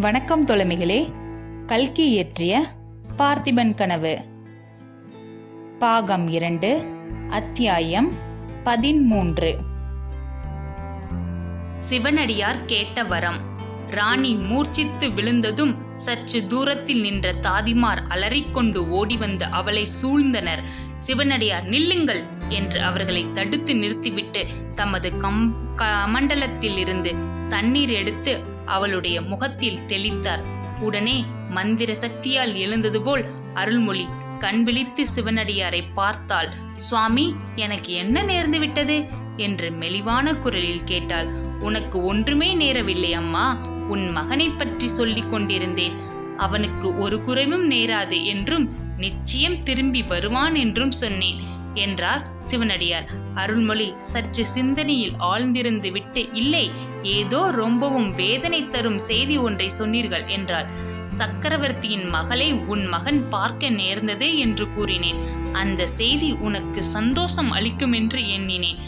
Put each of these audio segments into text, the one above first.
வணக்கம் தோழமைகளே. கல்கி இயற்றிய பார்த்திபன் கனவு பாகம் 2 அத்தியாயம் 13. சிவனடியார் கேட்ட வரம். ராணி மூர்ச்சித்து விழுந்ததும் சற்று தூரத்தில் நின்ற தாதிமார் அலறிக்கொண்டு ஓடி வந்து அவளை சூழ்ந்தனர். சிவனடியார் நில்லுங்கள் என்று அவர்களை தடுத்து நிறுத்திவிட்டு தமது கமண்டலத்தில் இருந்து தண்ணீர் எடுத்து அவளுடைய முகத்தில் தெளித்தார். உடனே மந்திர சக்தியால் எழுந்தது போல் அருள்மொழி கண் விழித்து சிவனடியாரை பார்த்தாள். சுவாமி, எனக்கு என்ன நேர்ந்து விட்டது என்று மெலிவான குரலில் கேட்டாள். உனக்கு ஒன்றுமே நேரவில்லை அம்மா. உன் மகனை பற்றி சொல்லிக் கொண்டிருந்தேன். அவனுக்கு ஒரு குறைவும் நேராது என்றும் நிச்சயம் திரும்பி வருவான் என்றும் சொன்னேன் என்றார் சிவனடியார். அருள்மொழி சற்று சிந்தனையில் ஆழ்ந்திருந்து விட்டு, இல்லை, ஏதோ ரொம்பவும் வேதனை தரும் செய்தி ஒன்றை சொன்னீர்கள் என்றார். சக்கரவர்த்தியின் மகளை உன் மகன் பார்க்க நேர்ந்தது என்று கூறினேன். அந்த செய்தி உனக்கு சந்தோஷம் அளிக்கும் என்று எண்ணினேன்.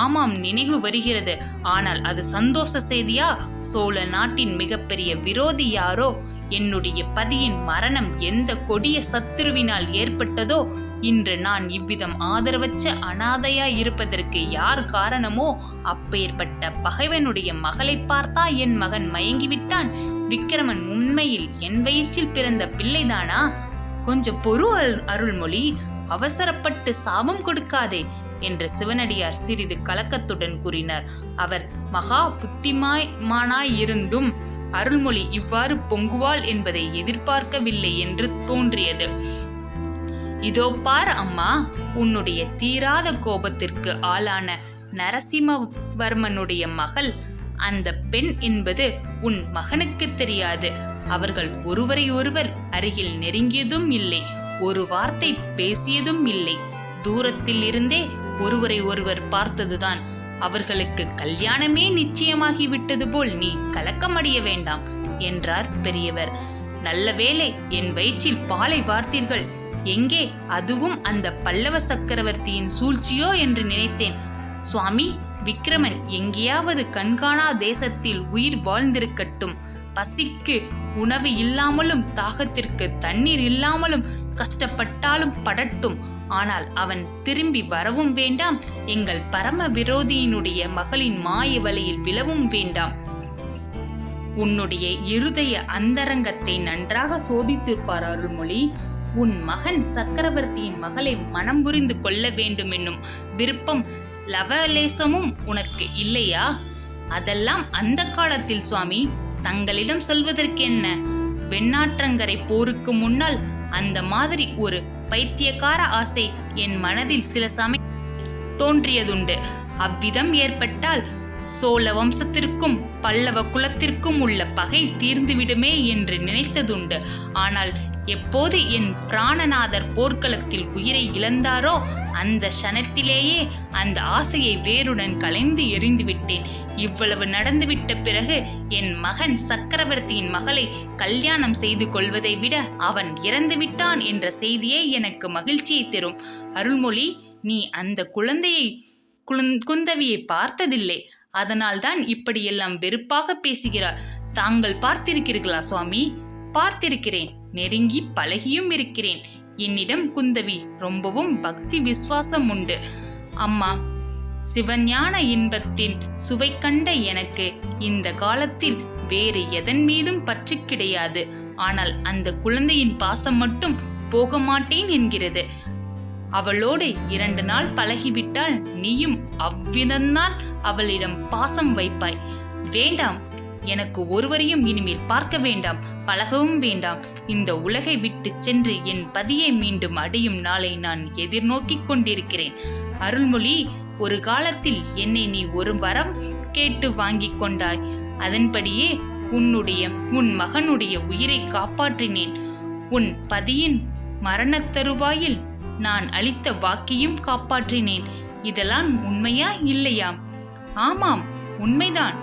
ஆமாம், நினைவு வருகிறது. ஆனால் அது சந்தோஷ செய்தியா? சோழ நாட்டின் மிகப்பெரிய விரோதி யாரோ, என்னுடைய பதியின் மரணம் எந்த கொடிய சத்துருவினால் ஏற்பட்டதோ, இன்று நான் இவ்விதம் ஆதரவற்ற அனாதையாய் இருப்பதற்கு யார் காரணமோ, அப்பேற்பட்ட பகைவனுடைய மகளை பார்த்தா என் மகன் மயங்கிவிட்டான். விக்கிரமன் உண்மையில் என் வயிற்றில் பிறந்த பிள்ளைதானா? கொஞ்சம் பொறு அருள்மொழி, அவசரப்பட்டு சாபம் கொடுக்காதே என்று சிவனடியார் சிறிது கலக்கத்துடன் கூறினார். அவர் மகா புத்திமானாயிருந்தும் அருள்மொழி இவ்வாறு பொங்குவாள் என்பதை எதிர்பார்க்கவில்லை என்று தோன்றியது. இதோ பார் அம்மா, உன்னுடைய தீராத கோபத்திற்கு ஆளான நரசிம்மவர்மனுடைய மகள். அந்த பெண் என்பது உன் மகனுக்கு தெரியாது. அவர்கள் ஒருவரை ஒருவர் அருகில் நெருங்கியதும் இல்லை, ஒரு வார்த்தை பேசியதும் இல்லை. தூரத்தில் இருந்தே ஒருவரை ஒருவர் பார்த்ததுதான். அவர்களுக்கு கல்யாணமே நிச்சயமாகி விட்டது போல் நீ கலக்கமடைய வேண்டாம் என்றார் பெரியவர். நல்ல வேளை என் வயிற்றில் பாலை வார்த்தீர்கள். எங்கே, அதுவும் அந்த பல்லவ சக்கரவர்த்தியின் சூழ்ச்சியோ என்று நினைத்தேன். சுவாமி, விக்கிரமன் எங்கேயாவது கண்காணா தேசத்தில் உயிர் வாழ்ந்திருக்கட்டும். பசிக்கு உணவு இல்லாமலும் தாகத்திற்கு தண்ணீர் இல்லாமலும் கஷ்டப்பட்டாலும் படட்டும். ஆனால் அவன் திரும்பி வரவும் வேண்டாம். எங்கள் பரம விரோதியினுடைய மகளின் மாய வலையில் விழவும் வேண்டாம். உன்னுடைய இருதய அந்தரங்கத்தை நன்றாக சோதித்திருப்பார் அருள்மொழி. உன் மகன் சக்கரவர்த்தியின் மகளை மனம் புரிந்து கொள்ள வேண்டும் என்னும் விருப்பம் லவலேசமும் உனக்கு இல்லையா? அதெல்லாம் அந்த காலத்தில் சுவாமி. தங்களிடம் சொல்வதற்கு என்ன? வெண்ணாற்றங்கரை போருக்கு முன்னால் அந்த மாதிரி ஒரு பைத்தியக்கார ஆசை என் மனதில் சில சமயம் தோன்றியதுண்டு. அவ்விதம் ஏற்பட்டால் சோழ வம்சத்திற்கும் பல்லவ குலத்திற்கும் உள்ள பகை தீர்ந்துவிடுமே என்று நினைத்ததுண்டு. ஆனால் எப்போது என் பிராணநாதர் போர்க்களத்தில் உயிரை இழந்தாரோ அந்த க்ஷணத்திலேயே அந்த ஆசையை வேருடன் களைந்து எறிந்துவிட்டேன். இவ்வளவு நடந்துவிட்ட பிறகு என் மகன் சக்கரவர்த்தியின் மகளை கல்யாணம் செய்து கொள்வதை விட அவன் இறந்துவிட்டான் என்ற செய்தியே எனக்கு மகிழ்ச்சியை தரும். அருள்மொழி, நீ அந்த குந்தவியை பார்த்ததில்லை. அதனால்தான் இப்படியெல்லாம் வெறுப்பாக பேசுகிறார். தாங்கள் பார்த்திருக்கிறீர்களா சுவாமி? பார்த்திருக்கிறேன், நெருங்கி பழகியும் இருக்கிறேன். என்னிடம் குந்தவி ரொம்பவும் பக்தி விசுவாசம் உண்டு. அம்மா, சிவஞான இன்பத்தின் சுவை கண்ட எனக்கு இந்த காலத்தில் வேறு எதன் மீதும் பற்று கிடையாது. ஆனால் அந்த குழந்தையின் பாசம் மட்டும் போக மாட்டேன் என்கிறது. அவளோடு 2 நாள் பழகிவிட்டால் நீயும் அவ்விதம்தான் அவளிடம் பாசம் வைப்பாய். வேண்டாம், எனக்கு ஒருவரையும் இனிமேல் பார்க்க வேண்டாம், பழகவும் வேண்டாம். இந்த உலகை விட்டு சென்று என் பதியை மீண்டும் அடையும் நாளை நான் எதிர்நோக்கிக் கொண்டிருக்கிறேன். அருள்மொழி, ஒரு காலத்தில் என்னை நீ ஒரு வரம் கேட்டு வாங்கி கொண்டாய். அதன்படியே உன் மகனுடைய உயிரை காப்பாற்றினேன். உன் பதியின் மரணத்தருவாயில் நான் அளித்த வாக்கையும் காப்பாற்றினேன். இதெல்லாம் உண்மையா இல்லையா? ஆமாம், உண்மைதான்.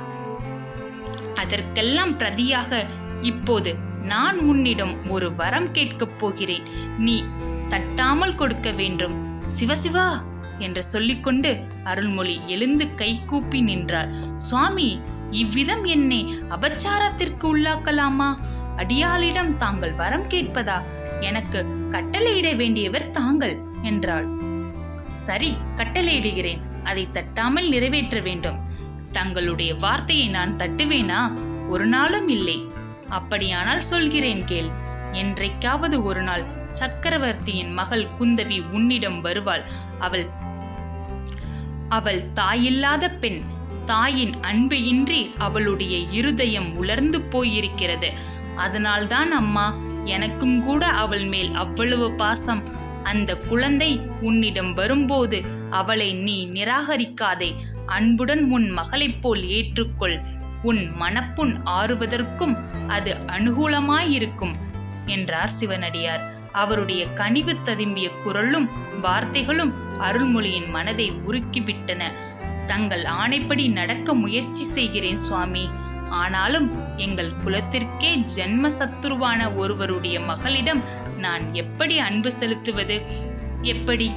அதற்கெல்லாம் பிரதியாக இப்போது நான் உன்னிடம் ஒரு வரம் கேட்கப் போகிறேன். நீ தட்டாமல் கொடுக்க வேண்டும். சிவசிவா என்று சொல்லிக்கொண்டு அருள்மொழி எழுந்து கை கூப்பி நின்றார். சுவாமி, இவ்விதம் என்னை அபச்சாரத்திற்கு உள்ளாக்கலாமா? அடியாளிடம் தாங்கள் வரம் கேட்பதா? எனக்கு கட்டளையிட வேண்டியவர் தாங்கள் என்றாள். சரி, கட்டளையிடுகிறேன். அதை தட்டாமல் நிறைவேற்ற வேண்டும். தங்களுடைய வார்த்தையை நான் தட்டுவேனா? ஒரு நாளும் இல்லை. அப்படியானால் சொல்கிறேன் கேள். என்றைக்காவது ஒரு நாள் சக்கரவர்த்தியின் மகள் குந்தவி உன்னிடம் வருவாள். அவள் தாயில்லாத பெண். தாயின் அன்பு இன்றி அவளுடைய இருதயம் உலர்ந்து போயிருக்கிறது. அதனால்தான் அம்மா, எனக்கும் கூட அவள் மேல் அவ்வளவு பாசம். அந்த குழந்தை உன்னிடம் வரும்போது அவளை நீ நிராகரிக்காதே. அன்புடன் உன் மகளைப் போல் ஏற்றுக்கொள். உன் மனப்புண் ஆறுவதற்கும் அது அனுகூலமாயிருக்கும் என்றார் சிவனடியார். அவருடைய கனிவு ததும்பிய குரலும் வார்த்தைகளும் அருள்மொழியின் மனதை உருக்கிவிட்டன. தங்கள் ஆணைப்படி நடக்க முயற்சி செய்கிறேன் சுவாமி. ஆனாலும் எங்கள் குலத்திற்கே ஜென்ம சத்துருவான ஒருவருடைய மகளிடம் நான் எப்படி அன்பு செலுத்துவது? எப்படி?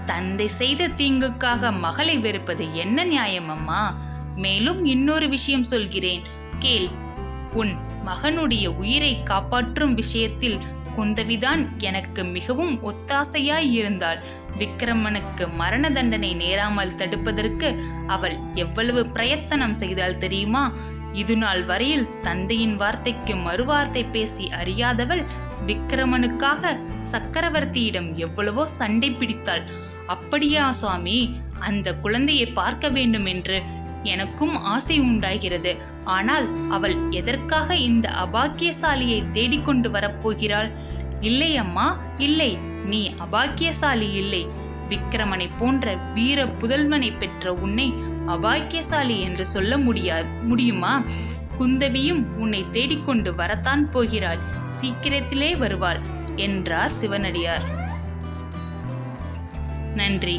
தந்தை செய்த தீங்குக்காக மகளை வெறுப்பது என்ன நியாயம் அம்மா? மேலும் இன்னொரு விஷயம் சொல்கிறேன் கேள். உன் மகனுடைய உயிரை காப்பாற்றும் விஷயத்தில் குந்தவிதான் எனக்கு மிகவும் ஒத்தாசையாய் இருந்தாள். விக்கிரமனுக்கு மரண தண்டனை நேராமல் தடுப்பதற்கு அவள் எவ்வளவு பிரயத்தனம் செய்தாள் தெரியுமா? இது நாள் வரையில் தந்தையின் வார்த்தைக்கு மறுவார்த்தை பேசி அறியாதவள் விக்கிரமனுக்காக சக்கரவர்த்தியிடம் எவ்வளவோ சண்டை பிடித்தாள். அப்படியா சுவாமி? அந்த குழந்தையை பார்க்க வேண்டும் என்று எனக்கும் ஆசை உண்டாகிறது. ஆனால் அவள் எதற்காக இந்த அபாக்கியசாலியை தேடிக்கொண்டு வரப்போகிறாள்? இல்லை அம்மா, இல்லை. நீ அபாக்கியசாலி இல்லை. விக்கிரமனை போன்ற வீர புதல்வனை பெற்ற உன்னை அபாக்கியசாலி என்று சொல்ல முடியுமா? குந்தவியும் உன்னை தேடிக்கொண்டு வரத்தான் போகிறாள். சீக்கிரத்திலே வருவாள் என்றார் சிவனடியார். நன்றி.